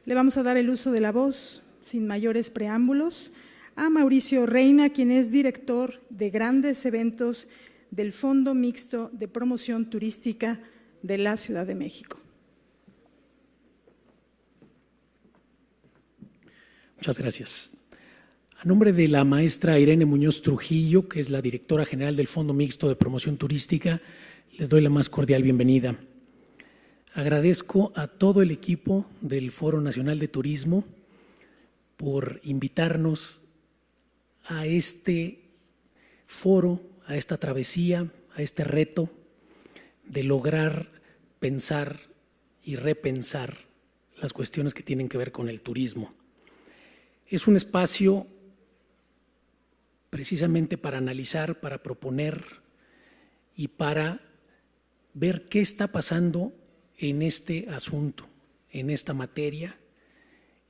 Le vamos a dar el uso de la voz, sin mayores preámbulos, a Mauricio Reina, quien es director de grandes eventos del Fondo Mixto de Promoción Turística de la Ciudad de México. Muchas gracias. A nombre de la maestra Irene Muñoz Trujillo, que es la directora general del Fondo Mixto de Promoción Turística, les doy la más cordial bienvenida. Agradezco a todo el equipo del Foro Nacional de Turismo por invitarnos a este foro, a esta travesía, a este reto de lograr pensar y repensar las cuestiones que tienen que ver con el turismo. Es un espacio precisamente para analizar, para proponer y para ver qué está pasando en este asunto, en esta materia,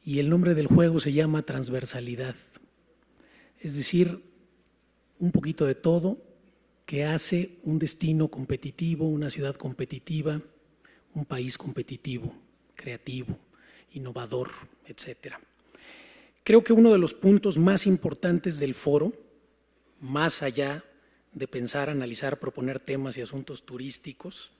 y el nombre del juego se llama transversalidad. Es decir, un poquito de todo que hace un destino competitivo, una ciudad competitiva, un país competitivo, creativo, innovador, etcétera. Creo que uno de los puntos más importantes del foro, más allá de pensar, analizar, proponer temas y asuntos turísticos,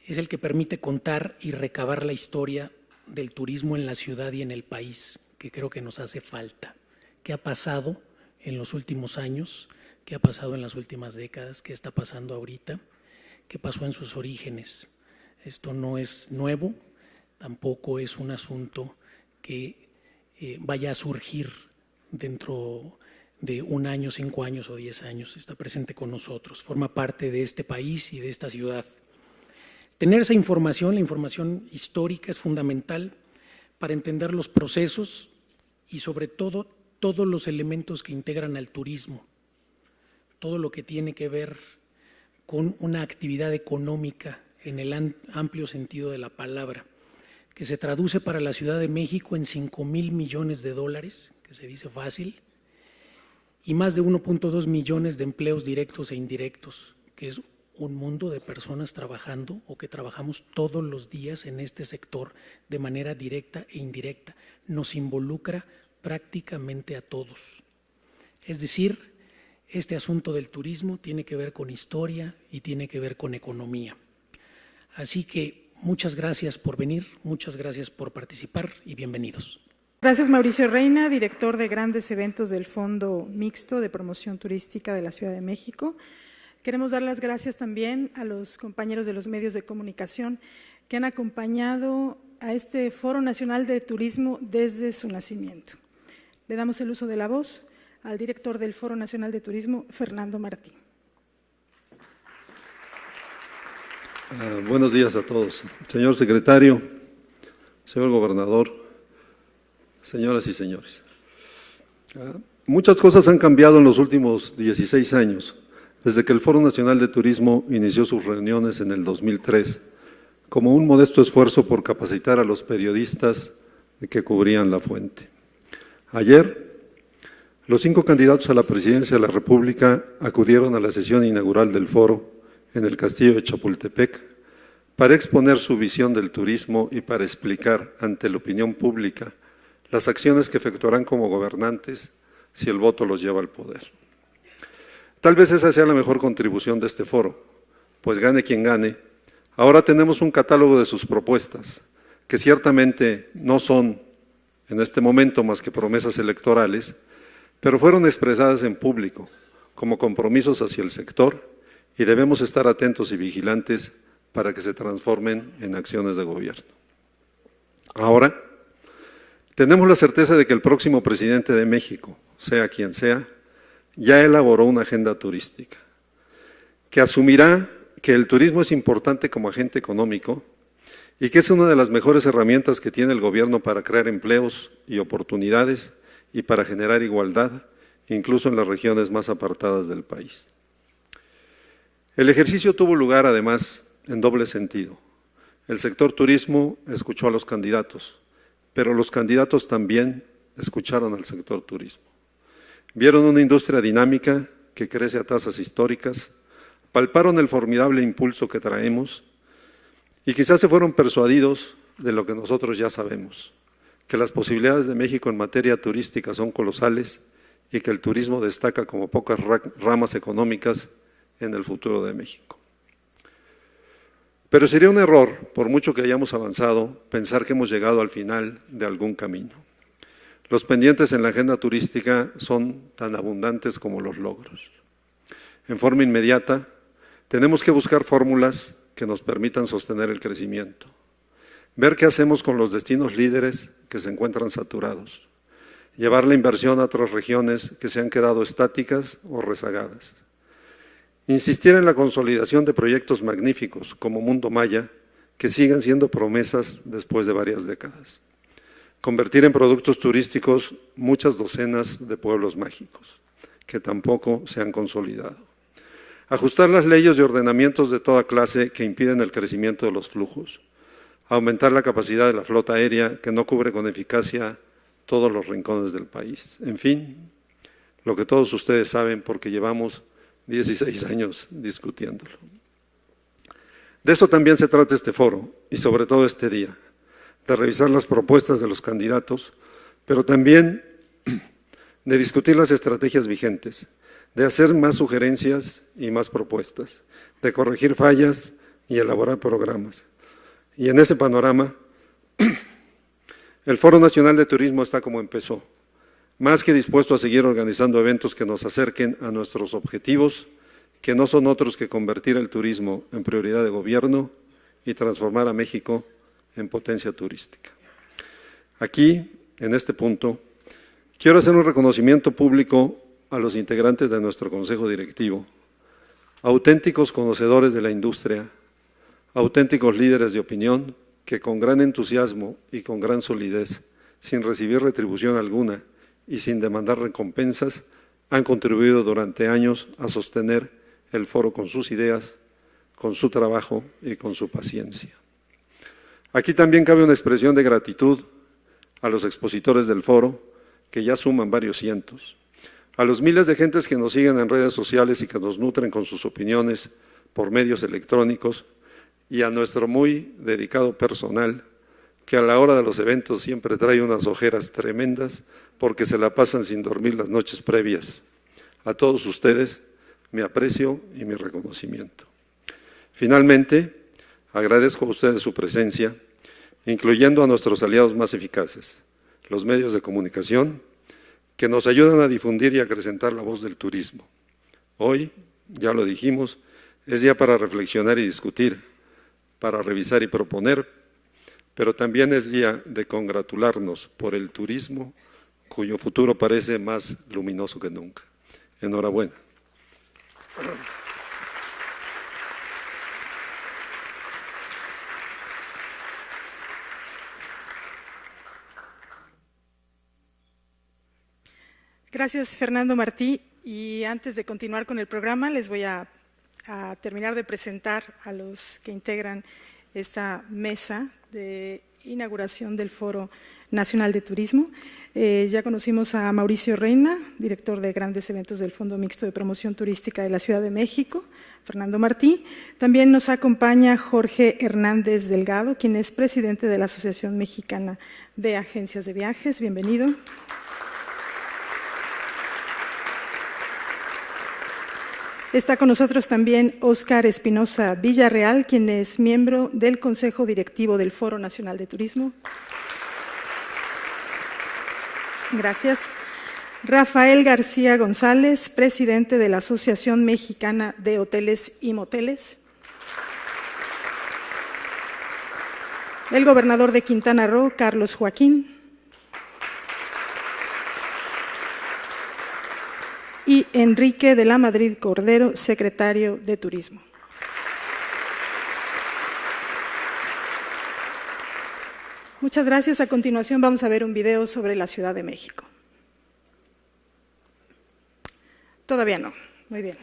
es el que permite contar y recabar la historia del turismo en la ciudad y en el país, que creo que nos hace falta. ¿Qué ha pasado en los últimos años? ¿Qué ha pasado en las últimas décadas? ¿Qué está pasando ahorita? ¿Qué pasó en sus orígenes? Esto no es nuevo, tampoco es un asunto que vaya a surgir dentro de un año, 5 años o 10 años. Está presente con nosotros, forma parte de este país y de esta ciudad. Tener esa información, la información histórica, es fundamental para entender los procesos y sobre todo todos los elementos que integran al turismo, todo lo que tiene que ver con una actividad económica en el amplio sentido de la palabra, que se traduce para la Ciudad de México en 5,000 millones de dólares, que se dice fácil, y más de 1,2 millones de empleos directos e indirectos, que es un mundo de personas trabajando o que trabajamos todos los días en este sector de manera directa e indirecta. Nos involucra prácticamente a todos. Es decir, este asunto del turismo tiene que ver con historia y tiene que ver con economía. Así que muchas gracias por venir, muchas gracias por participar y bienvenidos. Gracias, Mauricio Reina, director de grandes eventos del Fondo Mixto de Promoción Turística de la Ciudad de México. Queremos dar las gracias también a los compañeros de los medios de comunicación que han acompañado a este Foro Nacional de Turismo desde su nacimiento. Le damos el uso de la voz al director del Foro Nacional de Turismo, Fernando Martín. Buenos días a todos. Señor secretario, señor gobernador, señoras y señores. Muchas cosas han cambiado en los últimos 16 años, desde que el Foro Nacional de Turismo inició sus reuniones en el 2003, como un modesto esfuerzo por capacitar a los periodistas que cubrían la fuente. Ayer, los 5 candidatos a la presidencia de la República acudieron a la sesión inaugural del foro en el Castillo de Chapultepec para exponer su visión del turismo y para explicar ante la opinión pública las acciones que efectuarán como gobernantes si el voto los lleva al poder. Tal vez esa sea la mejor contribución de este foro, pues gane quien gane, ahora tenemos un catálogo de sus propuestas, que ciertamente no son en este momento más que promesas electorales, pero fueron expresadas en público como compromisos hacia el sector y debemos estar atentos y vigilantes para que se transformen en acciones de gobierno. Ahora, tenemos la certeza de que el próximo presidente de México, sea quien sea, ya elaboró una agenda turística, que asumirá que el turismo es importante como agente económico y que es una de las mejores herramientas que tiene el gobierno para crear empleos y oportunidades y para generar igualdad, incluso en las regiones más apartadas del país. El ejercicio tuvo lugar, además, en doble sentido. El sector turismo escuchó a los candidatos, pero los candidatos también escucharon al sector turismo. Vieron una industria dinámica que crece a tasas históricas, palparon el formidable impulso que traemos y quizás se fueron persuadidos de lo que nosotros ya sabemos, que las posibilidades de México en materia turística son colosales y que el turismo destaca como pocas ramas económicas en el futuro de México. Pero sería un error, por mucho que hayamos avanzado, pensar que hemos llegado al final de algún camino. Los pendientes en la agenda turística son tan abundantes como los logros. En forma inmediata, tenemos que buscar fórmulas que nos permitan sostener el crecimiento, ver qué hacemos con los destinos líderes que se encuentran saturados, llevar la inversión a otras regiones que se han quedado estáticas o rezagadas, insistir en la consolidación de proyectos magníficos como Mundo Maya, que sigan siendo promesas después de varias décadas, convertir en productos turísticos muchas docenas de pueblos mágicos, que tampoco se han consolidado, ajustar las leyes y ordenamientos de toda clase que impiden el crecimiento de los flujos, aumentar la capacidad de la flota aérea que no cubre con eficacia todos los rincones del país. En fin, lo que todos ustedes saben porque llevamos 16 años discutiéndolo. De eso también se trata este foro y sobre todo este día, de revisar las propuestas de los candidatos, pero también de discutir las estrategias vigentes, de hacer más sugerencias y más propuestas, de corregir fallas y elaborar programas. Y en ese panorama, el Foro Nacional de Turismo está como empezó, más que dispuesto a seguir organizando eventos que nos acerquen a nuestros objetivos, que no son otros que convertir el turismo en prioridad de gobierno y transformar a México en potencia turística. Aquí, en este punto, quiero hacer un reconocimiento público a los integrantes de nuestro Consejo Directivo, auténticos conocedores de la industria, auténticos líderes de opinión que con gran entusiasmo y con gran solidez, sin recibir retribución alguna y sin demandar recompensas, han contribuido durante años a sostener el foro con sus ideas, con su trabajo y con su paciencia. Aquí también cabe una expresión de gratitud a los expositores del foro, que ya suman varios cientos, a los miles de gentes que nos siguen en redes sociales y que nos nutren con sus opiniones por medios electrónicos, y a nuestro muy dedicado personal, que a la hora de los eventos siempre trae unas ojeras tremendas porque se la pasan sin dormir las noches previas. A todos ustedes, mi aprecio y mi reconocimiento. Finalmente, agradezco a ustedes su presencia, incluyendo a nuestros aliados más eficaces, los medios de comunicación, que nos ayudan a difundir y acrecentar la voz del turismo. Hoy, ya lo dijimos, es día para reflexionar y discutir, para revisar y proponer, pero también es día de congratularnos por el turismo, cuyo futuro parece más luminoso que nunca. Enhorabuena. Gracias, Fernando Martí. Y antes de continuar con el programa, les voy a terminar de presentar a los que integran esta mesa de inauguración del Foro Nacional de Turismo. Ya conocimos a Mauricio Reina, director de grandes eventos del Fondo Mixto de Promoción Turística de la Ciudad de México, Fernando Martí. También nos acompaña Jorge Hernández Delgado, quien es presidente de la Asociación Mexicana de Agencias de Viajes. Bienvenido. Está con nosotros también Óscar Espinosa Villarreal, quien es miembro del Consejo Directivo del Foro Nacional de Turismo. Gracias. Rafael García González, presidente de la Asociación Mexicana de Hoteles y Moteles. El gobernador de Quintana Roo, Carlos Joaquín. Y Enrique de la Madrid Cordero, secretario de Turismo. Muchas gracias. A continuación vamos a ver un video sobre la Ciudad de México. Todavía no. Muy bien.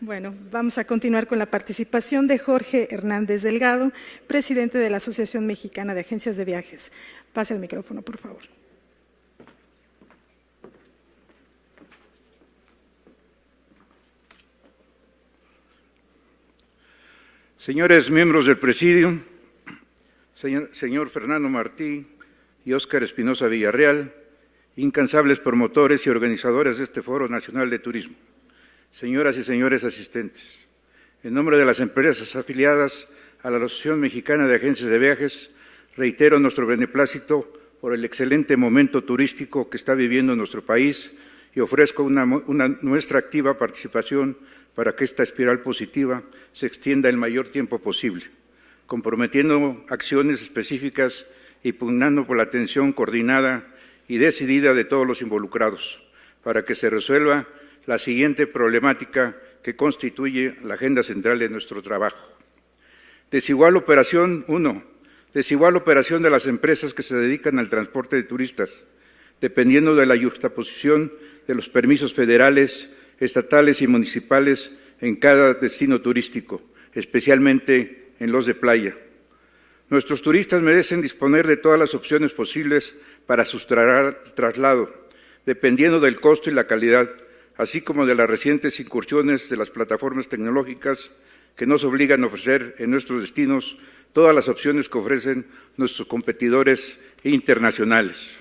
Bueno, vamos a continuar con la participación de Jorge Hernández Delgado, presidente de la Asociación Mexicana de Agencias de Viajes. Pase el micrófono, por favor. Señores miembros del Presidium, señor Fernando Martí y Óscar Espinosa Villarreal, incansables promotores y organizadores de este Foro Nacional de Turismo, señoras y señores asistentes, en nombre de las empresas afiliadas a la Asociación Mexicana de Agencias de Viajes, reitero nuestro beneplácito por el excelente momento turístico que está viviendo nuestro país y ofrezco nuestra activa participación para que esta espiral positiva se extienda el mayor tiempo posible, comprometiendo acciones específicas y pugnando por la atención coordinada y decidida de todos los involucrados, para que se resuelva la siguiente problemática que constituye la agenda central de nuestro trabajo. Desigual operación, 1. Desigual operación de las empresas que se dedican al transporte de turistas, dependiendo de la yuxtaposición de los permisos federales, estatales y municipales en cada destino turístico, especialmente en los de playa. Nuestros turistas merecen disponer de todas las opciones posibles para su traslado, dependiendo del costo y la calidad, así como de las recientes incursiones de las plataformas tecnológicas que nos obligan a ofrecer en nuestros destinos todas las opciones que ofrecen nuestros competidores internacionales.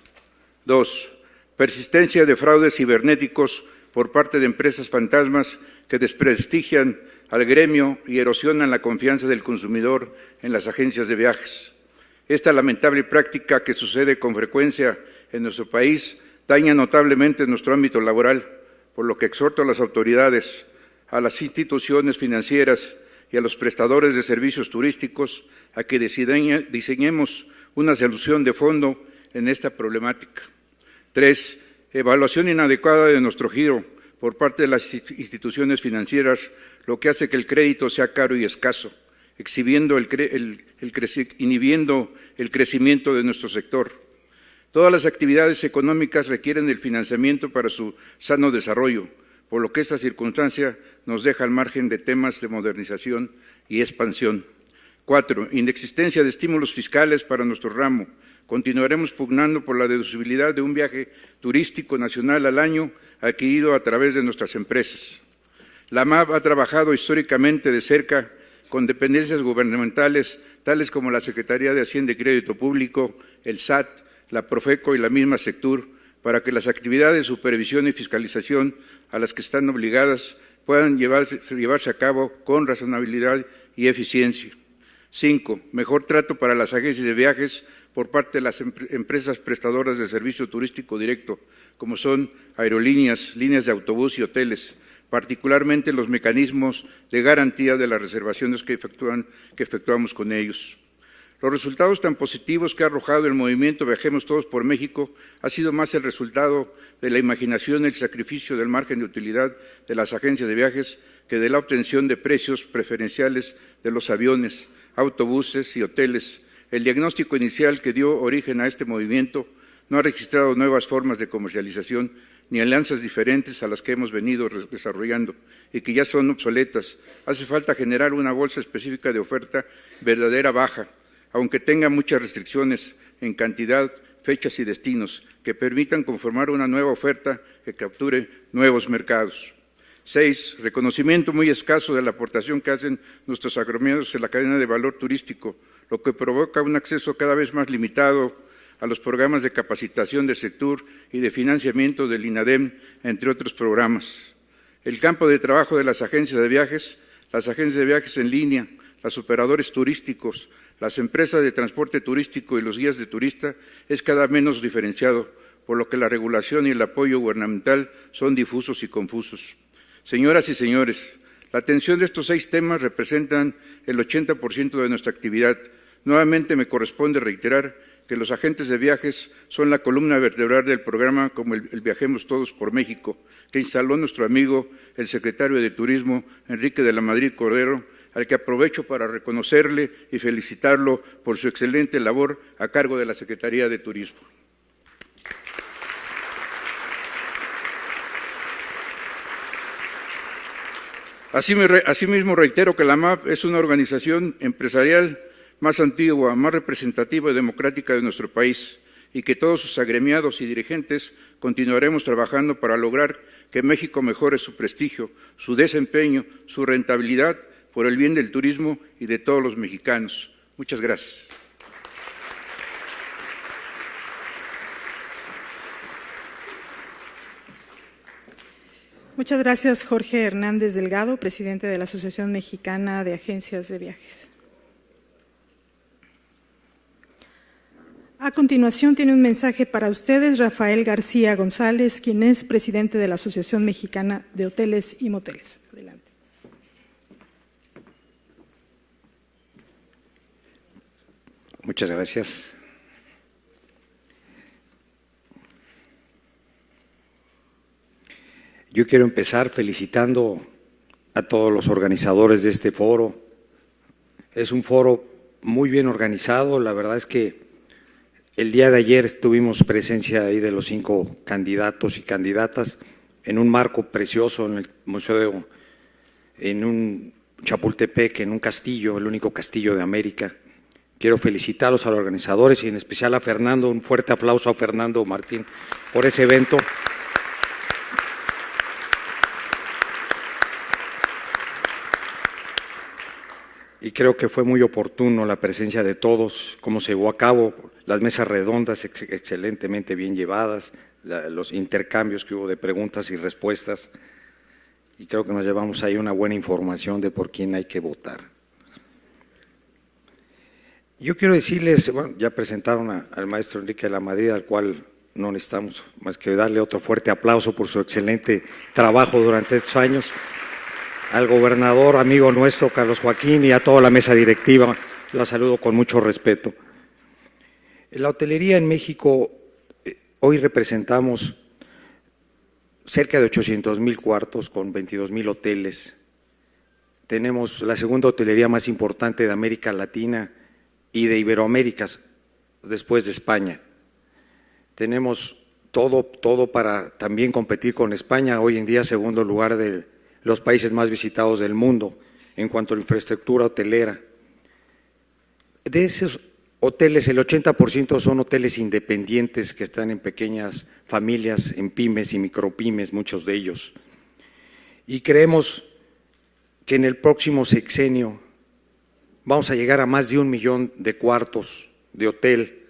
2. Persistencia de fraudes cibernéticos por parte de empresas fantasmas que desprestigian al gremio y erosionan la confianza del consumidor en las agencias de viajes. Esta lamentable práctica que sucede con frecuencia en nuestro país daña notablemente nuestro ámbito laboral, por lo que exhorto a las autoridades, a las instituciones financieras y a los prestadores de servicios turísticos a que diseñemos una solución de fondo en esta problemática. 3. Evaluación inadecuada de nuestro giro por parte de las instituciones financieras, lo que hace que el crédito sea caro y escaso, inhibiendo el crecimiento de nuestro sector. Todas las actividades económicas requieren el financiamiento para su sano desarrollo, por lo que esta circunstancia nos deja al margen de temas de modernización y expansión. 4. Inexistencia de estímulos fiscales para nuestro ramo. Continuaremos pugnando por la deducibilidad de un viaje turístico nacional al año adquirido a través de nuestras empresas. La MAP ha trabajado históricamente de cerca con dependencias gubernamentales, tales como la Secretaría de Hacienda y Crédito Público, el SAT, la Profeco y la misma Sectur, para que las actividades de supervisión y fiscalización a las que están obligadas puedan llevarse a cabo con razonabilidad y eficiencia. 5. Mejor trato para las agencias de viajes por parte de las empresas prestadoras de servicio turístico directo, como son aerolíneas, líneas de autobús y hoteles, particularmente los mecanismos de garantía de las reservaciones que efectuamos con ellos. Los resultados tan positivos que ha arrojado el movimiento Viajemos Todos por México ha sido más el resultado de la imaginación y el sacrificio del margen de utilidad de las agencias de viajes que de la obtención de precios preferenciales de los aviones, autobuses y hoteles. El diagnóstico inicial que dio origen a este movimiento no ha registrado nuevas formas de comercialización ni alianzas diferentes a las que hemos venido desarrollando y que ya son obsoletas. Hace falta generar una bolsa específica de oferta verdadera baja, aunque tenga muchas restricciones en cantidad, fechas y destinos, que permitan conformar una nueva oferta que capture nuevos mercados. 6. Reconocimiento muy escaso de la aportación que hacen nuestros agremiados en la cadena de valor turístico, lo que provoca un acceso cada vez más limitado a los programas de capacitación del sector y de financiamiento del INADEM, entre otros programas. El campo de trabajo de las agencias de viajes en línea, los operadores turísticos, las empresas de transporte turístico y los guías de turista es cada vez menos diferenciado, por lo que la regulación y el apoyo gubernamental son difusos y confusos. Señoras y señores, la atención de estos 6 temas representan el 80% de nuestra actividad. Nuevamente me corresponde reiterar que los agentes de viajes son la columna vertebral del programa como el Viajemos Todos por México, que instaló nuestro amigo, el secretario de Turismo, Enrique de la Madrid Cordero, al que aprovecho para reconocerle y felicitarlo por su excelente labor a cargo de la Secretaría de Turismo. Asimismo, reitero que la MAP es una organización empresarial más antigua, más representativa y democrática de nuestro país, y que todos sus agremiados y dirigentes continuaremos trabajando para lograr que México mejore su prestigio, su desempeño, su rentabilidad por el bien del turismo y de todos los mexicanos. Muchas gracias. Muchas gracias, Jorge Hernández Delgado, presidente de la Asociación Mexicana de Agencias de Viajes. A continuación tiene un mensaje para ustedes Rafael García González, quien es presidente de la Asociación Mexicana de Hoteles y Moteles. Adelante. Muchas gracias. Yo quiero empezar felicitando a todos los organizadores de este foro. Es un foro muy bien organizado. La verdad es que el día de ayer tuvimos presencia ahí de los 5 candidatos y candidatas en un marco precioso en el museo, en un Chapultepec, en un castillo, el único castillo de América. Quiero felicitarlos a los organizadores y en especial a Fernando, un fuerte aplauso a Fernando Martín por ese evento. Y creo que fue muy oportuno la presencia de todos, cómo se llevó a cabo, las mesas redondas excelentemente bien llevadas, los intercambios que hubo de preguntas y respuestas, y creo que nos llevamos ahí una buena información de por quién hay que votar. Yo quiero decirles, bueno, ya presentaron al maestro Enrique de la Madrid, al cual no necesitamos más que darle otro fuerte aplauso por su excelente trabajo durante estos años. Al gobernador, amigo nuestro, Carlos Joaquín, y a toda la mesa directiva, la saludo con mucho respeto. La hotelería en México, hoy representamos cerca de 800,000 cuartos con 22,000 hoteles. Tenemos la segunda hotelería más importante de América Latina y de Iberoamérica, después de España. Tenemos todo para también competir con España, hoy en día segundo lugar de los países más visitados del mundo en cuanto a infraestructura hotelera. De esos hoteles, el 80% son hoteles independientes que están en pequeñas familias, en pymes y micropymes, muchos de ellos. Y creemos que en el próximo sexenio vamos a llegar a más de 1 millón de cuartos de hotel,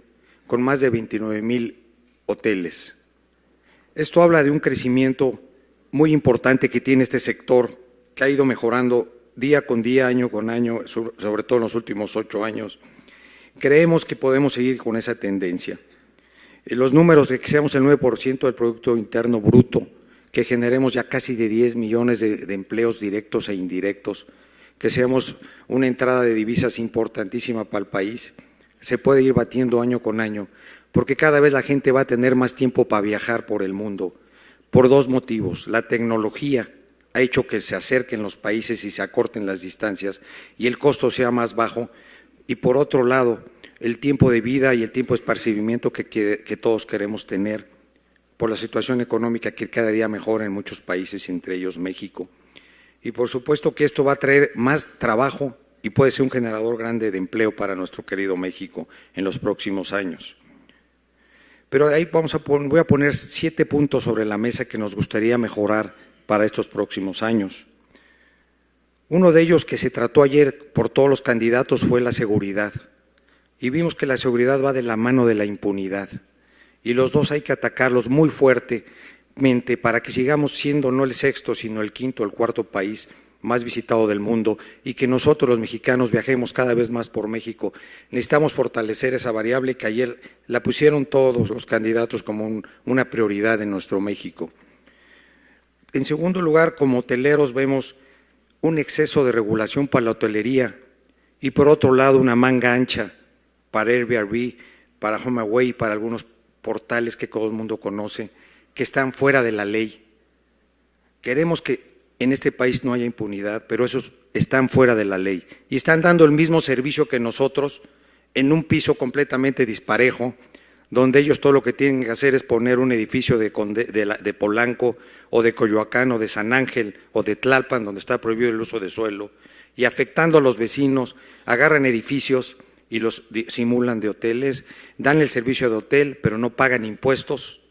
con más de 29,000 hoteles. Esto habla de un crecimiento muy importante que tiene este sector, que ha ido mejorando día con día, año con año, sobre todo en los últimos 8 años. Creemos que podemos seguir con esa tendencia. Los números de que seamos el 9% del Producto Interno Bruto, que generemos ya casi de 10 millones de empleos directos e indirectos, que seamos una entrada de divisas importantísima para el país, se puede ir batiendo año con año, porque cada vez la gente va a tener más tiempo para viajar por el mundo, por 2 motivos. La tecnología ha hecho que se acerquen los países y se acorten las distancias y el costo sea más bajo, y por otro lado, el tiempo de vida y el tiempo de esparcimiento que todos queremos tener por la situación económica que cada día mejora en muchos países, entre ellos México. Y por supuesto que esto va a traer más trabajo y puede ser un generador grande de empleo para nuestro querido México en los próximos años. Pero ahí voy a poner 7 puntos sobre la mesa que nos gustaría mejorar para estos próximos años. Uno de ellos que se trató ayer por todos los candidatos fue la seguridad. Y vimos que la seguridad va de la mano de la impunidad. Y los dos hay que atacarlos muy fuertemente para que sigamos siendo no el 6º, sino el 5º, el 4º país más visitado del mundo y que nosotros los mexicanos viajemos cada vez más por México. Necesitamos fortalecer esa variable que ayer la pusieron todos los candidatos como una prioridad en nuestro México. En segundo lugar, como hoteleros vemos un exceso de regulación para la hotelería y por otro lado una manga ancha para Airbnb, para HomeAway, para algunos portales que todo el mundo conoce, que están fuera de la ley. Queremos que en este país no haya impunidad, pero esos están fuera de la ley y están dando el mismo servicio que nosotros en un piso completamente disparejo, donde ellos todo lo que tienen que hacer es poner un edificio de Polanco o de Coyoacán o de San Ángel o de Tlalpan, donde está prohibido el uso de suelo, y afectando a los vecinos, agarran edificios y los simulan de hoteles, dan el servicio de hotel, pero no pagan impuestos,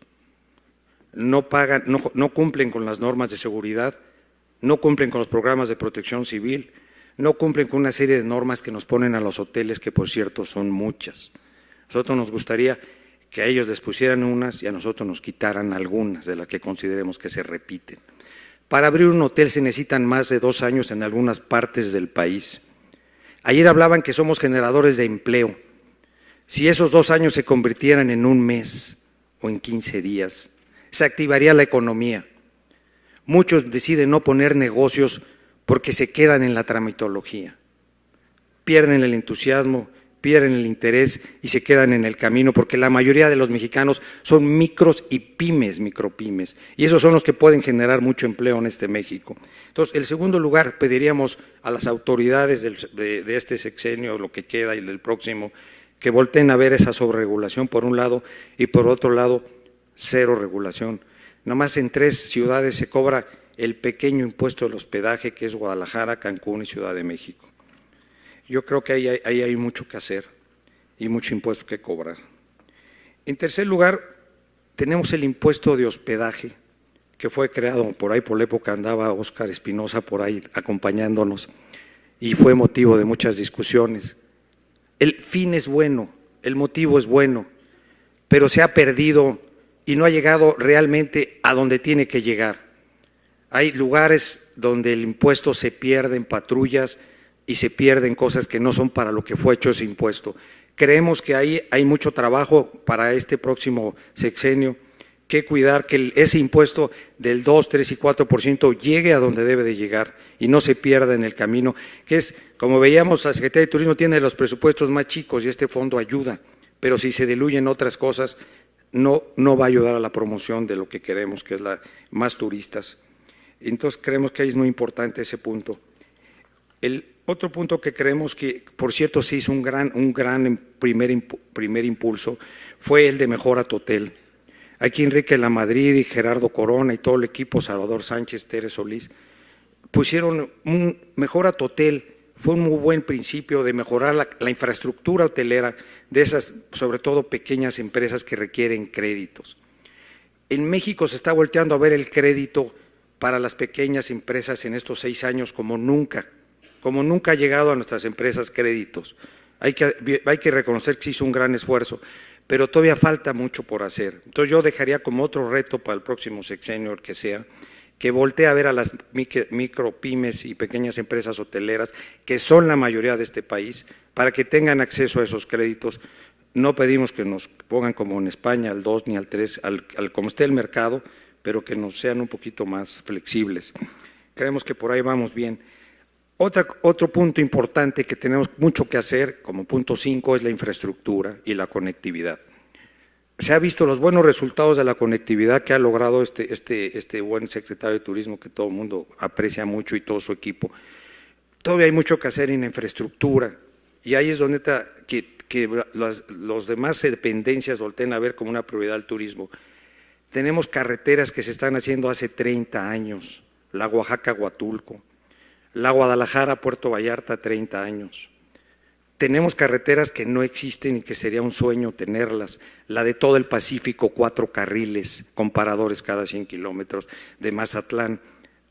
no cumplen con las normas de seguridad, no cumplen con los programas de protección civil, no cumplen con una serie de normas que nos ponen a los hoteles, que por cierto son muchas. A nosotros nos gustaría que a ellos les pusieran unas y a nosotros nos quitaran algunas de las que consideremos que se repiten. Para abrir un hotel se necesitan más de 2 años en algunas partes del país. Ayer hablaban que somos generadores de empleo. Si esos 2 años se convirtieran en 1 mes o en 15 días, se activaría la economía. Muchos deciden no poner negocios porque se quedan en la tramitología. Pierden el entusiasmo, pierden el interés y se quedan en el camino, porque la mayoría de los mexicanos son micros y micropymes, y esos son los que pueden generar mucho empleo en este México. Entonces, en segundo lugar, pediríamos a las autoridades de este sexenio, lo que queda y del próximo, que volteen a ver esa sobreregulación por un lado y por otro lado, cero regulación. Nada más en 3 ciudades se cobra el pequeño impuesto del hospedaje, que es Guadalajara, Cancún y Ciudad de México. Yo creo que ahí hay mucho que hacer y mucho impuesto que cobrar. En tercer lugar, tenemos el impuesto de hospedaje, que fue creado por ahí, por la época andaba Óscar Espinosa por ahí acompañándonos, y fue motivo de muchas discusiones. El fin es bueno, el motivo es bueno, pero se ha perdido y no ha llegado realmente a donde tiene que llegar. Hay lugares donde el impuesto se pierde en patrullas y se pierden cosas que no son para lo que fue hecho ese impuesto. Creemos que ahí hay mucho trabajo para este próximo sexenio, que cuidar que ese impuesto del 2, 3 y 4% llegue a donde debe de llegar y no se pierda en el camino, que es, como veíamos, la Secretaría de Turismo tiene los presupuestos más chicos y este fondo ayuda, pero si se diluyen otras cosas, no va a ayudar a la promoción de lo que queremos, que es más turistas. Entonces creemos que ahí es muy importante ese punto. El otro punto que creemos que, por cierto, se hizo un gran primer impulso, fue el de Mejora tu Hotel. Aquí Enrique Lamadrid y Gerardo Corona y todo el equipo, Salvador Sánchez, Tere Solís, pusieron un Mejora tu Hotel. Fue un muy buen principio de mejorar la infraestructura hotelera de esas, sobre todo pequeñas empresas que requieren créditos. En México se está volteando a ver el crédito para las pequeñas empresas en estos 6 años como nunca ha llegado a nuestras empresas créditos. Hay que reconocer que se hizo un gran esfuerzo, pero todavía falta mucho por hacer. Entonces yo dejaría como otro reto para el próximo sexenio, el que sea, que voltee a ver a las micropymes y pequeñas empresas hoteleras, que son la mayoría de este país, para que tengan acceso a esos créditos. No pedimos que nos pongan como en España al 2 ni al 3, como esté el mercado, pero que nos sean un poquito más flexibles. Creemos que por ahí vamos bien. Otro punto importante que tenemos mucho que hacer, como punto 5, es la infraestructura y la conectividad. Se ha visto los buenos resultados de la conectividad que ha logrado este buen secretario de Turismo, que todo el mundo aprecia mucho, y todo su equipo. Todavía hay mucho que hacer en infraestructura, y ahí es donde los demás dependencias volteen a ver como una prioridad el turismo. Tenemos carreteras que se están haciendo hace 30 años, la Oaxaca-Huatulco, la Guadalajara-Puerto Vallarta, 30 años. Tenemos carreteras que no existen y que sería un sueño tenerlas. La de todo el Pacífico, 4 carriles, con paradores cada 100 kilómetros, de Mazatlán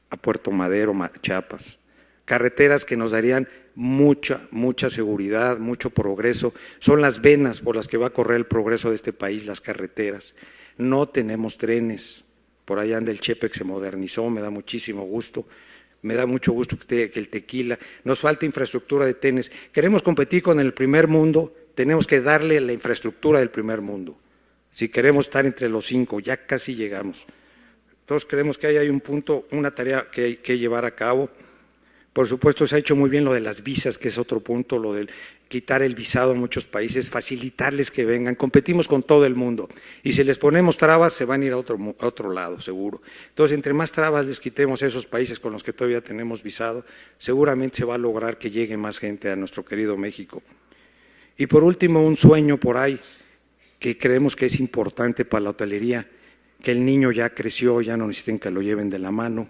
a Puerto Madero, Chiapas. Carreteras que nos darían mucha seguridad, mucho progreso. Son las venas por las que va a correr el progreso de este país, las carreteras. No tenemos trenes. Por allá anda el Chepe, que se modernizó, me da muchísimo gusto. Me da mucho gusto que el tequila. Nos falta infraestructura de trenes. Queremos competir con el primer mundo, tenemos que darle la infraestructura del primer mundo. Si queremos estar entre los 5, ya casi llegamos. Entonces creemos que ahí hay un punto, una tarea que hay que llevar a cabo. Por supuesto, se ha hecho muy bien lo de las visas, que es otro punto, lo del quitar el visado a muchos países, facilitarles que vengan. Competimos con todo el mundo y si les ponemos trabas se van a ir a otro lado, seguro. Entonces, entre más trabas les quitemos a esos países con los que todavía tenemos visado, seguramente se va a lograr que llegue más gente a nuestro querido México. Y por último, un sueño por ahí que creemos que es importante para la hotelería, que el niño ya creció, ya no necesiten que lo lleven de la mano,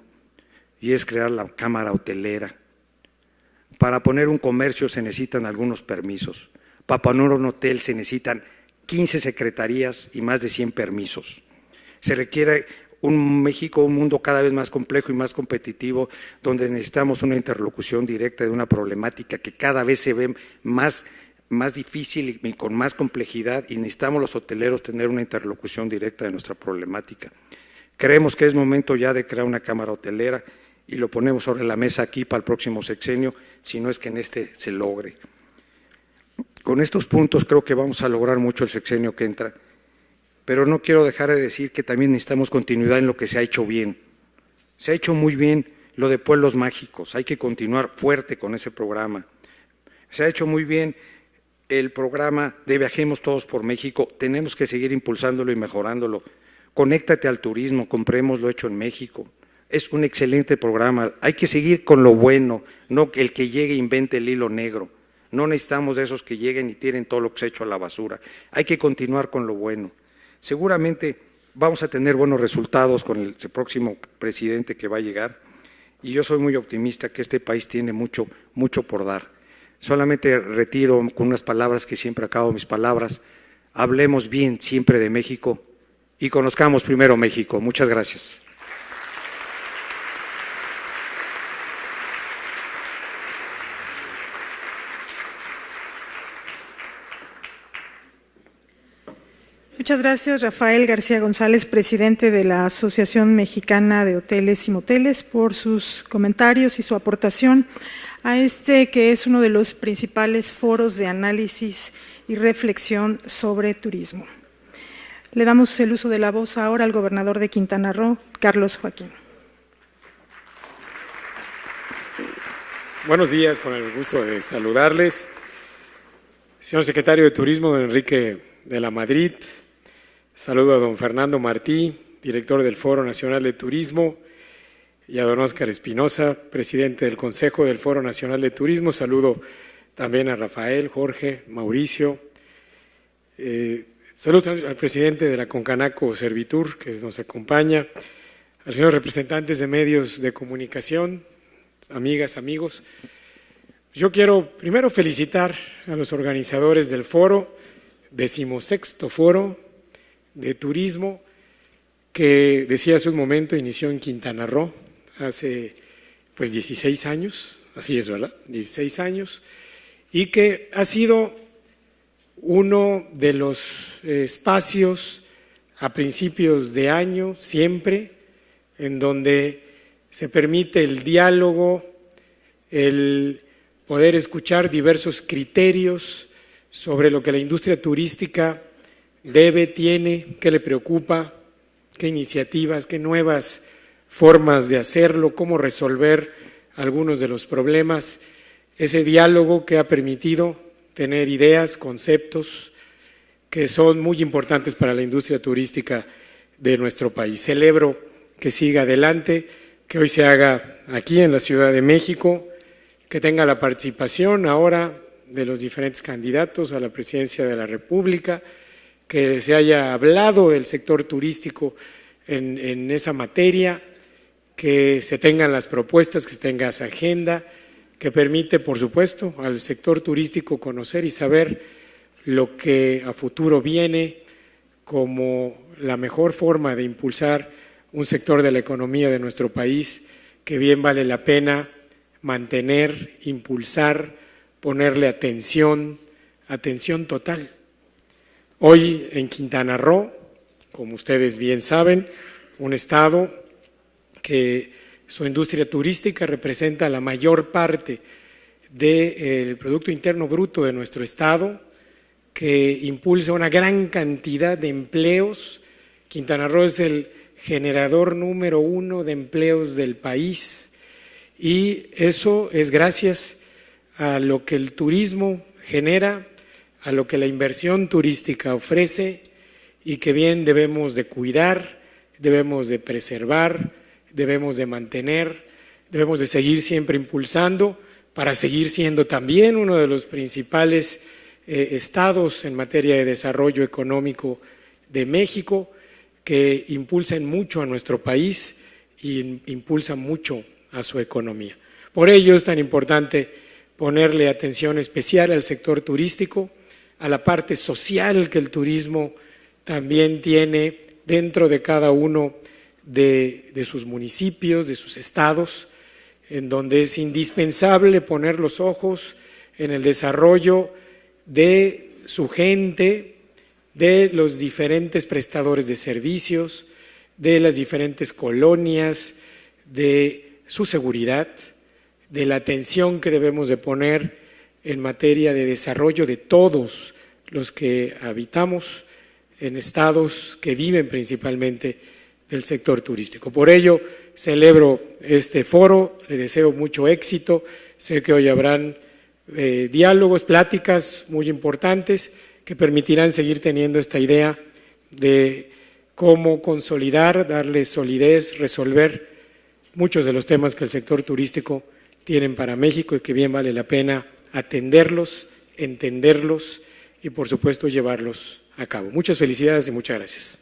y es crear la cámara hotelera. Para poner un comercio se necesitan algunos permisos. Para poner un hotel se necesitan 15 secretarías y más de 100 permisos. Se requiere un México, un mundo cada vez más complejo y más competitivo, donde necesitamos una interlocución directa de una problemática que cada vez se ve más difícil y con más complejidad, y necesitamos los hoteleros tener una interlocución directa de nuestra problemática. Creemos que es momento ya de crear una cámara hotelera y lo ponemos sobre la mesa aquí para el próximo sexenio, si no es que en este se logre. Con estos puntos creo que vamos a lograr mucho el sexenio que entra, pero no quiero dejar de decir que también necesitamos continuidad en lo que se ha hecho bien. Se ha hecho muy bien lo de Pueblos Mágicos, hay que continuar fuerte con ese programa. Se ha hecho muy bien el programa de Viajemos Todos por México, tenemos que seguir impulsándolo y mejorándolo. Conéctate al turismo, compremos lo hecho en México. Es un excelente programa, hay que seguir con lo bueno, no el que llegue e invente el hilo negro. No necesitamos de esos que lleguen y tiren todo lo que se ha hecho a la basura. Hay que continuar con lo bueno. Seguramente vamos a tener buenos resultados con el próximo presidente que va a llegar y yo soy muy optimista que este país tiene mucho por dar. Solamente retiro con unas palabras que siempre acabo mis palabras. Hablemos bien siempre de México y conozcamos primero México. Muchas gracias. Muchas gracias, Rafael García González, presidente de la Asociación Mexicana de Hoteles y Moteles, por sus comentarios y su aportación a este que es uno de los principales foros de análisis y reflexión sobre turismo. Le damos el uso de la voz ahora al gobernador de Quintana Roo, Carlos Joaquín. Buenos días, con el gusto de saludarles. Señor secretario de Turismo, don Enrique de la Madrid. Saludo a don Fernando Martí, director del Foro Nacional de Turismo, y a don Óscar Espinosa, presidente del Consejo del Foro Nacional de Turismo. Saludo también a Rafael, Jorge, Mauricio. Saludo al presidente de la Concanaco Servitur, que nos acompaña, a los señores representantes de medios de comunicación, amigas, amigos. Yo quiero primero felicitar a los organizadores del foro, 16º Foro de Turismo, que decía hace un momento inició en Quintana Roo hace 16 años, así es, ¿verdad? 16 años, y que ha sido uno de los espacios a principios de año, siempre, en donde se permite el diálogo, el poder escuchar diversos criterios sobre lo que la industria turística debe, tiene, qué le preocupa, qué iniciativas, qué nuevas formas de hacerlo, cómo resolver algunos de los problemas. Ese diálogo que ha permitido tener ideas, conceptos que son muy importantes para la industria turística de nuestro país. Celebro que siga adelante, que hoy se haga aquí en la Ciudad de México, que tenga la participación ahora de los diferentes candidatos a la presidencia de la República, que se haya hablado del sector turístico en esa materia, que se tengan las propuestas, que se tenga esa agenda, que permite, por supuesto, al sector turístico conocer y saber lo que a futuro viene como la mejor forma de impulsar un sector de la economía de nuestro país que bien vale la pena mantener, impulsar, ponerle atención total. Hoy en Quintana Roo, como ustedes bien saben, un estado que su industria turística representa la mayor parte del Producto Interno Bruto de nuestro estado, que impulsa una gran cantidad de empleos. Quintana Roo es el generador número 1 de empleos del país y eso es gracias a lo que el turismo genera, a lo que la inversión turística ofrece y que bien debemos de cuidar, debemos de preservar, debemos de mantener, debemos de seguir siempre impulsando para seguir siendo también uno de los principales estados en materia de desarrollo económico de México, que impulsan mucho a nuestro país y impulsan mucho a su economía. Por ello es tan importante ponerle atención especial al sector turístico, a la parte social que el turismo también tiene dentro de cada uno de sus municipios, de sus estados, en donde es indispensable poner los ojos en el desarrollo de su gente, de los diferentes prestadores de servicios, de las diferentes colonias, de su seguridad, de la atención que debemos de poner en materia de desarrollo de todos los que habitamos en estados que viven principalmente del sector turístico. Por ello, celebro este foro, le deseo mucho éxito, sé que hoy habrán diálogos, pláticas muy importantes que permitirán seguir teniendo esta idea de cómo consolidar, darle solidez, resolver muchos de los temas que el sector turístico tiene para México y que bien vale la pena atenderlos, entenderlos y, por supuesto, llevarlos a cabo. Muchas felicidades y muchas gracias.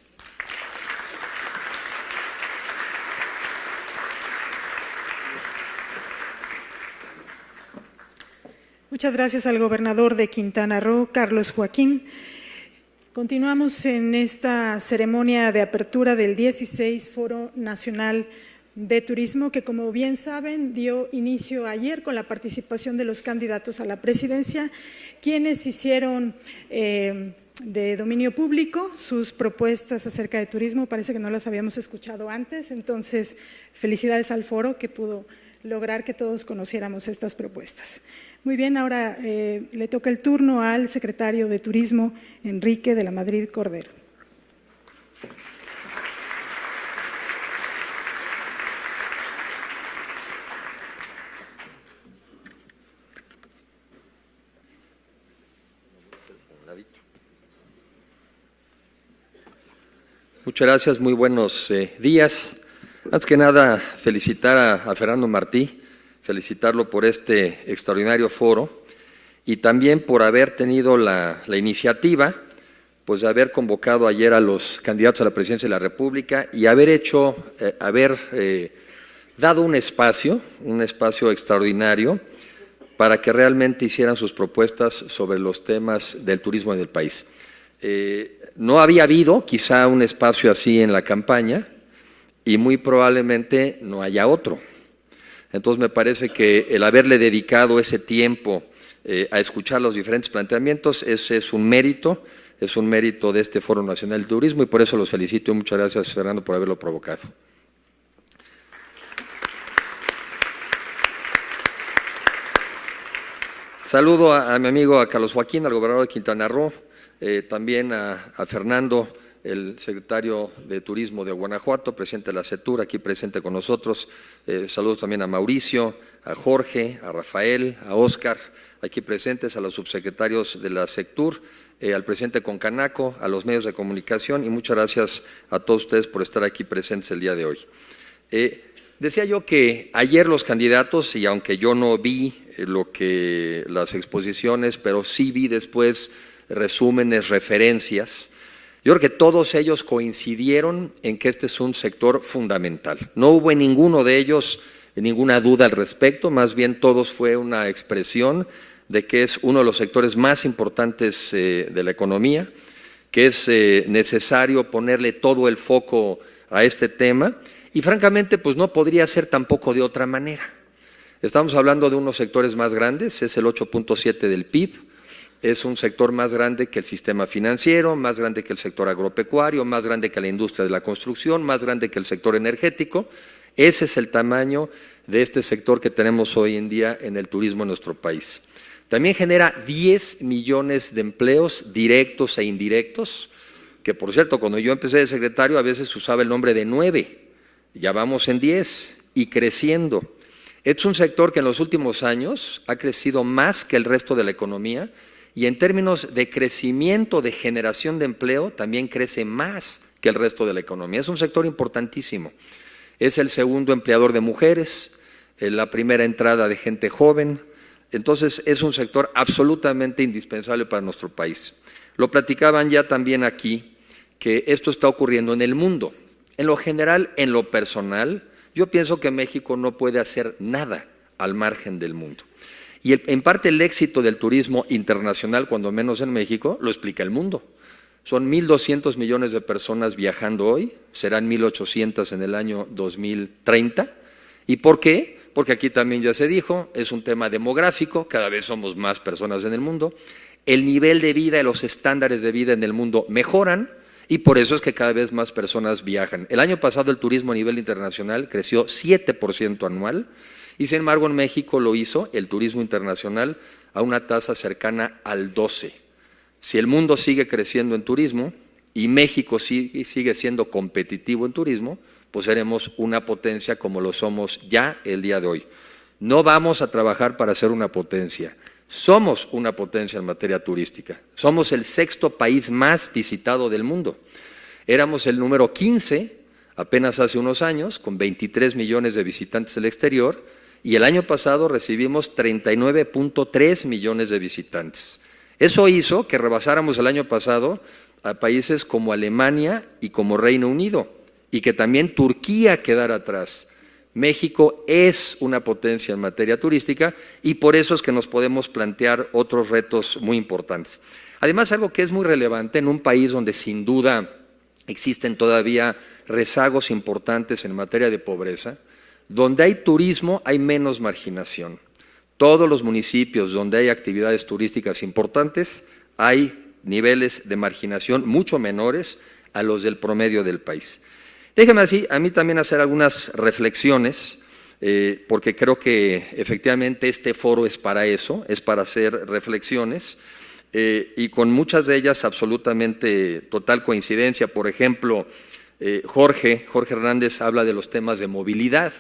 Muchas gracias al gobernador de Quintana Roo, Carlos Joaquín. Continuamos en esta ceremonia de apertura del 16 Foro Nacional de Turismo, que, como bien saben, dio inicio ayer con la participación de los candidatos a la presidencia, quienes hicieron de dominio público sus propuestas acerca de turismo. Parece que no las habíamos escuchado antes, entonces felicidades al foro que pudo lograr que todos conociéramos estas propuestas. Muy bien, ahora le toca el turno al secretario de Turismo, Enrique de la Madrid Cordero. Muchas gracias, muy buenos días. Antes que nada, felicitar a Fernando Martí, felicitarlo por este extraordinario foro y también por haber tenido la iniciativa pues, de haber convocado ayer a los candidatos a la presidencia de la República y haber dado un espacio extraordinario para que realmente hicieran sus propuestas sobre los temas del turismo en el país. No había habido quizá un espacio así en la campaña y muy probablemente no haya otro. Entonces me parece que el haberle dedicado ese tiempo a escuchar los diferentes planteamientos es un mérito de este Foro Nacional del Turismo y por eso los felicito y muchas gracias, Fernando, por haberlo provocado. Saludo a mi amigo a Carlos Joaquín, al gobernador de Quintana Roo, también a Fernando, el secretario de Turismo de Guanajuato, presidente de la CETUR, aquí presente con nosotros. Saludos también a Mauricio, a Jorge, a Rafael, a Óscar, aquí presentes, a los subsecretarios de la CETUR, al presidente Concanaco, a los medios de comunicación y muchas gracias a todos ustedes por estar aquí presentes el día de hoy. Decía yo que ayer los candidatos, y aunque yo no vi las exposiciones, pero sí vi después resúmenes, referencias, yo creo que todos ellos coincidieron en que este es un sector fundamental. No hubo en ninguno de ellos ninguna duda al respecto, más bien todos fue una expresión de que es uno de los sectores más importantes de la economía, que es necesario ponerle todo el foco a este tema y francamente pues no podría ser tampoco de otra manera. Estamos hablando de unos sectores más grandes, es el 8.7 del PIB, es un sector más grande que el sistema financiero, más grande que el sector agropecuario, más grande que la industria de la construcción, más grande que el sector energético. Ese es el tamaño de este sector que tenemos hoy en día en el turismo en nuestro país. También genera 10 millones de empleos directos e indirectos, que por cierto, cuando yo empecé de secretario a veces usaba el nombre de 9, ya vamos en 10 y creciendo. Es un sector que en los últimos años ha crecido más que el resto de la economía y en términos de crecimiento, de generación de empleo, también crece más que el resto de la economía. Es un sector importantísimo. Es el segundo empleador de mujeres, la primera entrada de gente joven. Entonces, es un sector absolutamente indispensable para nuestro país. Lo platicaban ya también aquí, que esto está ocurriendo en el mundo. En lo general, en lo personal, yo pienso que México no puede hacer nada al margen del mundo. Y en parte el éxito del turismo internacional, cuando menos en México, lo explica el mundo. Son 1.200 millones de personas viajando hoy, serán 1.800 en el año 2030. ¿Y por qué? Porque aquí también ya se dijo, es un tema demográfico, cada vez somos más personas en el mundo, el nivel de vida y los estándares de vida en el mundo mejoran y por eso es que cada vez más personas viajan. El año pasado el turismo a nivel internacional creció 7% anual y sin embargo en México lo hizo el turismo internacional a una tasa cercana al 12%. Si el mundo sigue creciendo en turismo y México sigue siendo competitivo en turismo, pues seremos una potencia como lo somos ya el día de hoy. No vamos a trabajar para ser una potencia. Somos una potencia en materia turística. Somos el 6º país más visitado del mundo. Éramos el número 15 apenas hace unos años, con 23 millones de visitantes del exterior, y el año pasado recibimos 39.3 millones de visitantes. Eso hizo que rebasáramos el año pasado a países como Alemania y como Reino Unido, y que también Turquía quedara atrás. México es una potencia en materia turística y por eso es que nos podemos plantear otros retos muy importantes. Además, algo que es muy relevante en un país donde sin duda existen todavía rezagos importantes en materia de pobreza, donde hay turismo hay menos marginación. Todos los municipios donde hay actividades turísticas importantes hay niveles de marginación mucho menores a los del promedio del país. Déjeme así, a mí también hacer algunas reflexiones, porque creo que efectivamente este foro es para eso, es para hacer reflexiones, y con muchas de ellas absolutamente total coincidencia. Por ejemplo, Jorge Hernández habla de los temas de movilidad,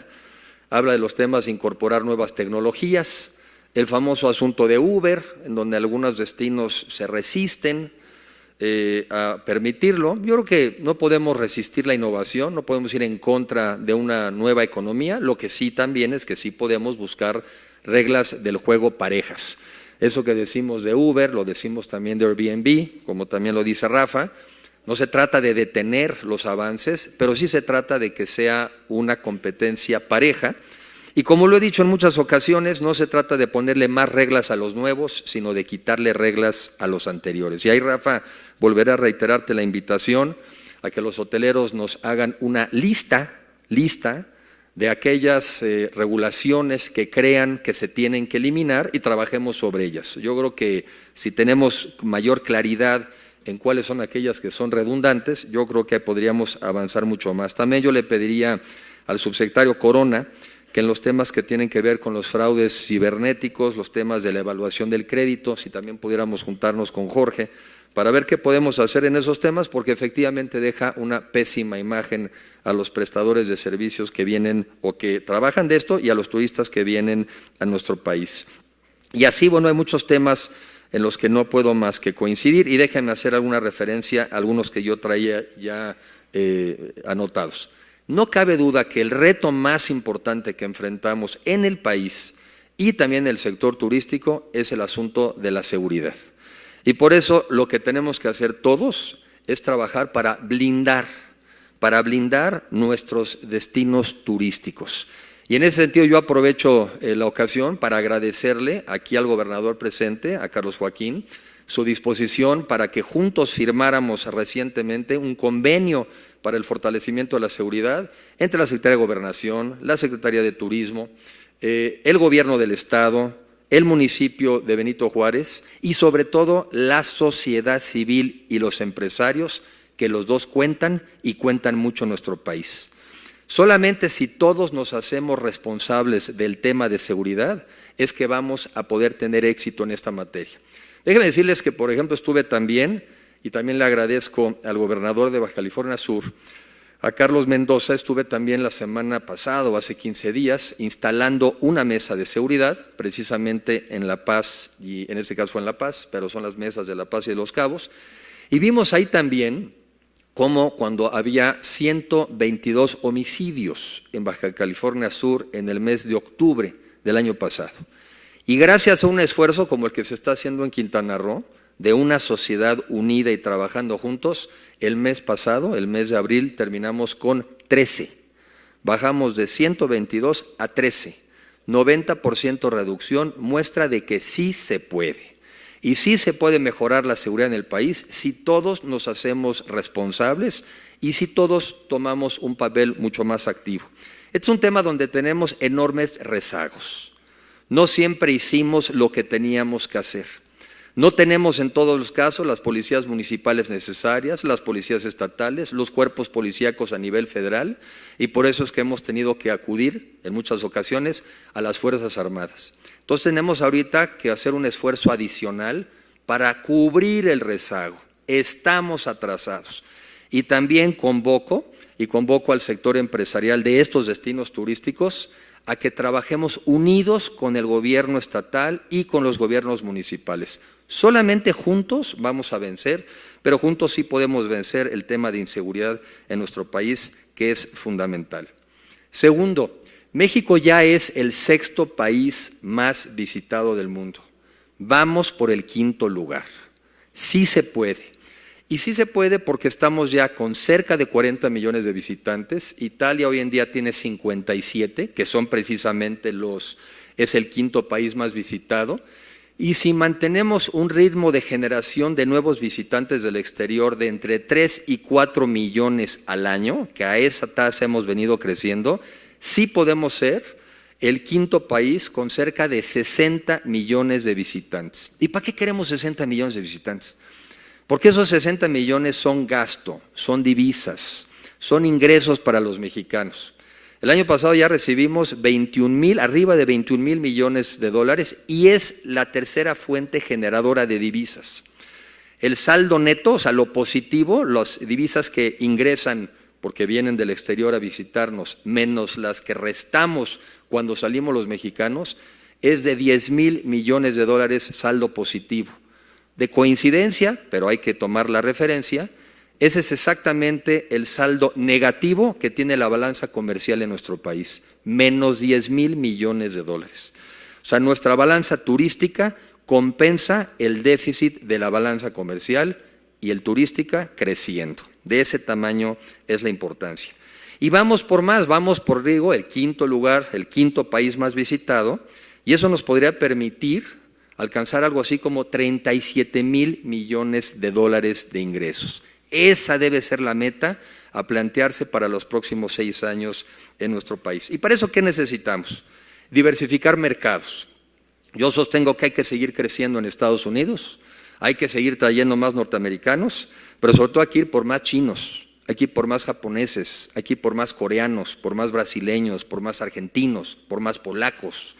habla de los temas de incorporar nuevas tecnologías, el famoso asunto de Uber, en donde algunos destinos se resisten a permitirlo. Yo creo que no podemos resistir la innovación, no podemos ir en contra de una nueva economía, lo que sí también es que sí podemos buscar reglas del juego parejas. Eso que decimos de Uber, lo decimos también de Airbnb, como también lo dice Rafa. No se trata de detener los avances, pero sí se trata de que sea una competencia pareja. Y como lo he dicho en muchas ocasiones, no se trata de ponerle más reglas a los nuevos, sino de quitarle reglas a los anteriores. Y ahí, Rafa, volveré a reiterarte la invitación a que los hoteleros nos hagan una lista de aquellas regulaciones que crean que se tienen que eliminar y trabajemos sobre ellas. Yo creo que si tenemos mayor claridad en cuáles son aquellas que son redundantes, yo creo que podríamos avanzar mucho más. También yo le pediría al subsecretario Corona que en los temas que tienen que ver con los fraudes cibernéticos, los temas de la evaluación del crédito, si también pudiéramos juntarnos con Jorge para ver qué podemos hacer en esos temas, porque efectivamente deja una pésima imagen a los prestadores de servicios que vienen o que trabajan de esto y a los turistas que vienen a nuestro país. Y así, bueno, hay muchos temas en los que no puedo más que coincidir y déjenme hacer alguna referencia a algunos que yo traía ya anotados. No cabe duda que el reto más importante que enfrentamos en el país y también en el sector turístico es el asunto de la seguridad. Y por eso lo que tenemos que hacer todos es trabajar para blindar nuestros destinos turísticos. Y en ese sentido yo aprovecho la ocasión para agradecerle aquí al gobernador presente, a Carlos Joaquín, su disposición para que juntos firmáramos recientemente un convenio para el fortalecimiento de la seguridad entre la Secretaría de Gobernación, la Secretaría de Turismo, el Gobierno del Estado, el municipio de Benito Juárez y sobre todo la sociedad civil y los empresarios, que los dos cuentan y cuentan mucho en nuestro país. Solamente si todos nos hacemos responsables del tema de seguridad es que vamos a poder tener éxito en esta materia. Déjenme decirles que, por ejemplo, estuve también, y también le agradezco al gobernador de Baja California Sur, a Carlos Mendoza, estuve también la semana pasada o hace 15 días instalando una mesa de seguridad, precisamente en La Paz, y en este caso fue en La Paz, pero son las mesas de La Paz y de Los Cabos, y vimos ahí también cómo cuando había 122 homicidios en Baja California Sur en el mes de octubre del año pasado. Y gracias a un esfuerzo como el que se está haciendo en Quintana Roo, de una sociedad unida y trabajando juntos, el mes pasado, el mes de abril, terminamos con 13. Bajamos de 122 a 13. 90% reducción, muestra de que sí se puede. Y sí se puede mejorar la seguridad en el país si todos nos hacemos responsables y si todos tomamos un papel mucho más activo. Este es un tema donde tenemos enormes rezagos. No siempre hicimos lo que teníamos que hacer. No tenemos en todos los casos las policías municipales necesarias, las policías estatales, los cuerpos policíacos a nivel federal, y por eso es que hemos tenido que acudir en muchas ocasiones a las Fuerzas Armadas. Entonces tenemos ahorita que hacer un esfuerzo adicional para cubrir el rezago. Estamos atrasados. Y también convoco al sector empresarial de estos destinos turísticos a que trabajemos unidos con el gobierno estatal y con los gobiernos municipales. Solamente juntos vamos a vencer, pero juntos sí podemos vencer el tema de inseguridad en nuestro país, que es fundamental. Segundo, México ya es el 6º país más visitado del mundo. Vamos por el 5º lugar. Sí se puede. Y sí se puede porque estamos ya con cerca de 40 millones de visitantes. Italia hoy en día tiene 57, que son precisamente es el 5º país más visitado. Y si mantenemos un ritmo de generación de nuevos visitantes del exterior de entre 3 y 4 millones al año, que a esa tasa hemos venido creciendo, sí podemos ser el 5º país con cerca de 60 millones de visitantes. ¿Y para qué queremos 60 millones de visitantes? Porque esos 60 millones son gasto, son divisas, son ingresos para los mexicanos. El año pasado ya recibimos arriba de 21,000 millones de dólares y es la tercera fuente generadora de divisas. El saldo neto, o sea, lo positivo, las divisas que ingresan porque vienen del exterior a visitarnos, menos las que restamos cuando salimos los mexicanos, es de 10,000 millones de dólares saldo positivo. De coincidencia, pero hay que tomar la referencia, ese es exactamente el saldo negativo que tiene la balanza comercial en nuestro país, menos 10,000 millones de dólares. O sea, nuestra balanza turística compensa el déficit de la balanza comercial y el turística creciendo. De ese tamaño es la importancia. Y vamos por más, vamos por, digo, el 5º lugar, el 5º país más visitado, y eso nos podría permitir alcanzar algo así como 37,000 millones de dólares de ingresos. Esa debe ser la meta a plantearse para los próximos 6 años en nuestro país. ¿Y para eso qué necesitamos? Diversificar mercados. Yo sostengo que hay que seguir creciendo en Estados Unidos, hay que seguir trayendo más norteamericanos, pero sobre todo hay que ir por más chinos, hay que ir por más japoneses, hay que ir por más coreanos, por más brasileños, por más argentinos, por más polacos,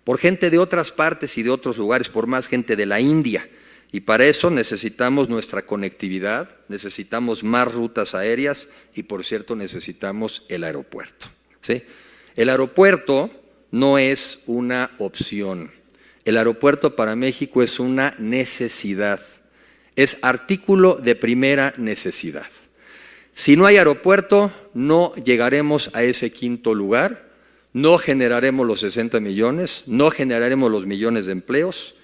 por gente de otras partes y de otros lugares, por más gente de la India. Y para eso necesitamos nuestra conectividad, necesitamos más rutas aéreas y, por cierto, necesitamos el aeropuerto, ¿sí? El aeropuerto no es una opción. El aeropuerto para México es una necesidad, es artículo de primera necesidad. Si no hay aeropuerto, no llegaremos a ese 5º lugar, no generaremos los 60 millones, no generaremos los millones de empleos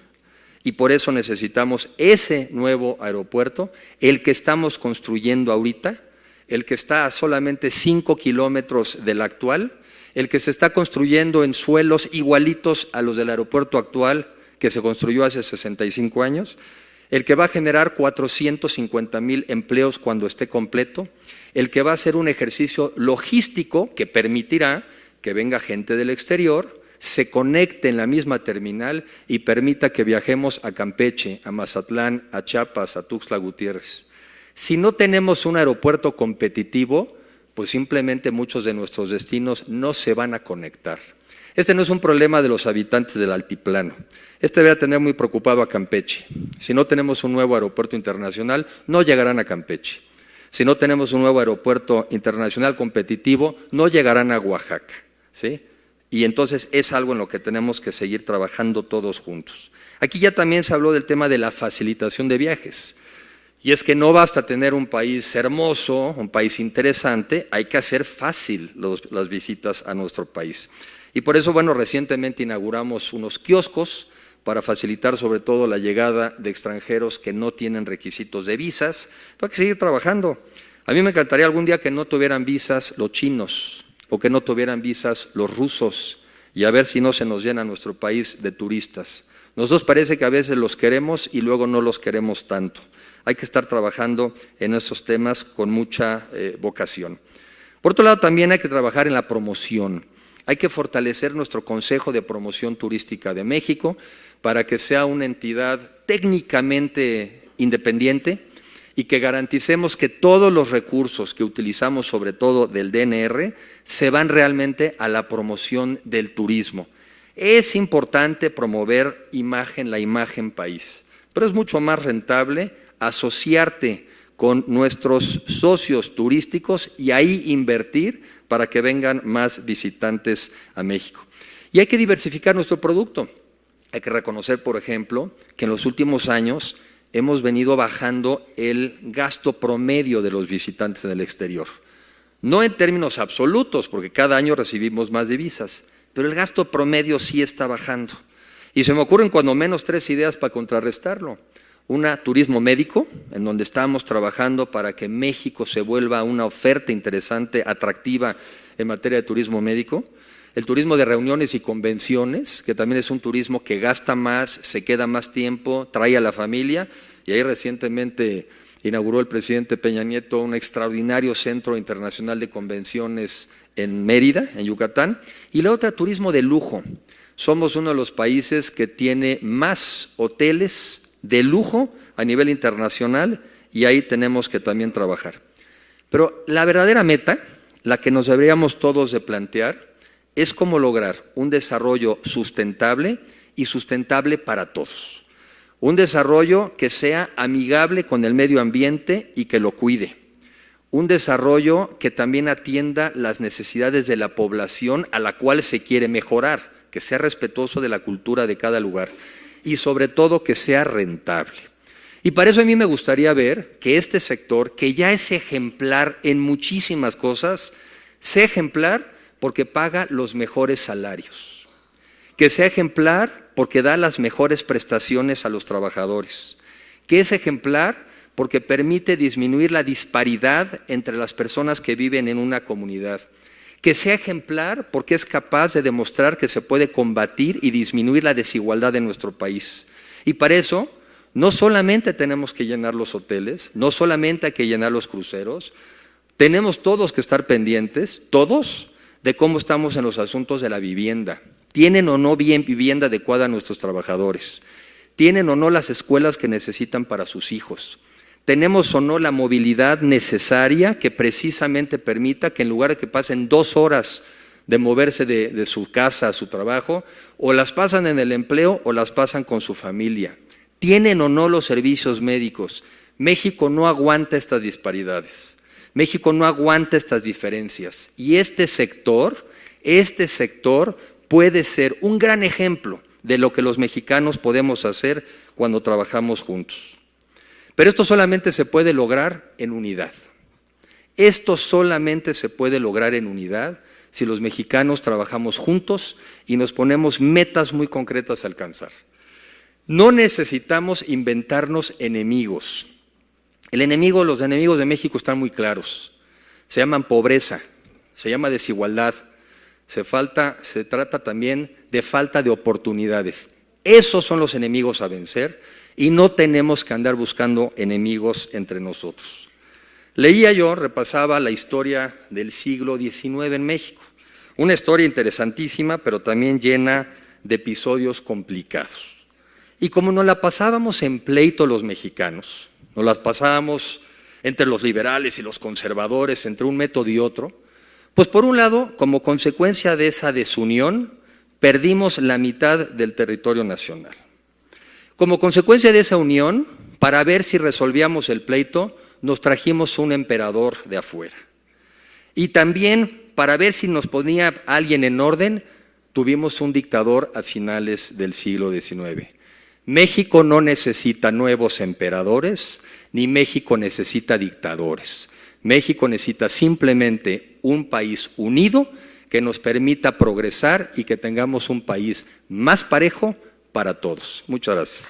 y por eso necesitamos ese nuevo aeropuerto, el que estamos construyendo ahorita, el que está a solamente 5 kilómetros del actual, el que se está construyendo en suelos igualitos a los del aeropuerto actual que se construyó hace 65 años, el que va a generar 450,000 empleos cuando esté completo, el que va a ser un ejercicio logístico que permitirá que venga gente del exterior, se conecte en la misma terminal y permita que viajemos a Campeche, a Mazatlán, a Chiapas, a Tuxtla Gutiérrez. Si no tenemos un aeropuerto competitivo, pues simplemente muchos de nuestros destinos no se van a conectar. Este no es un problema de los habitantes del altiplano. Este debe tener muy preocupado a Campeche. Si no tenemos un nuevo aeropuerto internacional, no llegarán a Campeche. Si no tenemos un nuevo aeropuerto internacional competitivo, no llegarán a Oaxaca, ¿sí? Y entonces es algo en lo que tenemos que seguir trabajando todos juntos. Aquí ya también se habló del tema de la facilitación de viajes. Y es que no basta tener un país hermoso, un país interesante, hay que hacer fácil las visitas a nuestro país. Y por eso, bueno, recientemente inauguramos unos kioscos para facilitar sobre todo la llegada de extranjeros que no tienen requisitos de visas. Hay que seguir trabajando. A mí me encantaría algún día que no tuvieran visas los chinos o que no tuvieran visas los rusos y a ver si no se nos llena nuestro país de turistas. Nosotros parece que a veces los queremos y luego no los queremos tanto. Hay que estar trabajando en esos temas con mucha vocación. Por otro lado, también hay que trabajar en la promoción. Hay que fortalecer nuestro Consejo de Promoción Turística de México para que sea una entidad técnicamente independiente y que garanticemos que todos los recursos que utilizamos, sobre todo del DNR, se van realmente a la promoción del turismo. Es importante promover la imagen país, pero es mucho más rentable asociarte con nuestros socios turísticos y ahí invertir para que vengan más visitantes a México. Y hay que diversificar nuestro producto. Hay que reconocer, por ejemplo, que en los últimos años hemos venido bajando el gasto promedio de los visitantes en el exterior. No en términos absolutos, porque cada año recibimos más divisas, pero el gasto promedio sí está bajando. Y se me ocurren cuando menos 3 ideas para contrarrestarlo. Una, turismo médico, en donde estamos trabajando para que México se vuelva una oferta interesante, atractiva en materia de turismo médico. El turismo de reuniones y convenciones, que también es un turismo que gasta más, se queda más tiempo, trae a la familia, y ahí recientemente inauguró el presidente Peña Nieto un extraordinario centro internacional de convenciones en Mérida, en Yucatán. Y la otra, turismo de lujo. Somos uno de los países que tiene más hoteles de lujo a nivel internacional y ahí tenemos que también trabajar. Pero la verdadera meta, la que nos deberíamos todos de plantear, es cómo lograr un desarrollo sustentable y sustentable para todos. Un desarrollo que sea amigable con el medio ambiente y que lo cuide. Un desarrollo que también atienda las necesidades de la población a la cual se quiere mejorar, que sea respetuoso de la cultura de cada lugar y sobre todo que sea rentable. Y para eso a mí me gustaría ver que este sector, que ya es ejemplar en muchísimas cosas, sea ejemplar porque paga los mejores salarios, que sea ejemplar porque da las mejores prestaciones a los trabajadores, que es ejemplar porque permite disminuir la disparidad entre las personas que viven en una comunidad, que sea ejemplar porque es capaz de demostrar que se puede combatir y disminuir la desigualdad en nuestro país. Y para eso, no solamente tenemos que llenar los hoteles, no solamente hay que llenar los cruceros, tenemos todos que estar pendientes, todos, de cómo estamos en los asuntos de la vivienda. ¿Tienen o no vivienda adecuada a nuestros trabajadores? ¿Tienen o no las escuelas que necesitan para sus hijos? ¿Tenemos o no la movilidad necesaria que precisamente permita que en lugar de que pasen 2 horas de moverse de su casa a su trabajo, o las pasan en el empleo o las pasan con su familia? ¿Tienen o no los servicios médicos? México no aguanta estas disparidades. México no aguanta estas diferencias. Y este sector puede ser un gran ejemplo de lo que los mexicanos podemos hacer cuando trabajamos juntos. Pero esto solamente se puede lograr en unidad. Esto solamente se puede lograr en unidad si los mexicanos trabajamos juntos y nos ponemos metas muy concretas a alcanzar. No necesitamos inventarnos enemigos. Los enemigos de México están muy claros. Se llaman pobreza, se llama desigualdad, se trata también de falta de oportunidades. Esos son los enemigos a vencer y no tenemos que andar buscando enemigos entre nosotros. Repasaba la historia del siglo XIX en México. Una historia interesantísima, pero también llena de episodios complicados. Y como nos la pasábamos en pleito los mexicanos, nos las pasábamos entre los liberales y los conservadores, entre un método y otro, pues por un lado, como consecuencia de esa desunión, perdimos la mitad del territorio nacional. Como consecuencia de esa unión, para ver si resolvíamos el pleito, nos trajimos un emperador de afuera. Y también, para ver si nos ponía alguien en orden, tuvimos un dictador a finales del siglo XIX. México no necesita nuevos emperadores, ni México necesita dictadores. México necesita simplemente un país unido que nos permita progresar y que tengamos un país más parejo para todos. Muchas gracias.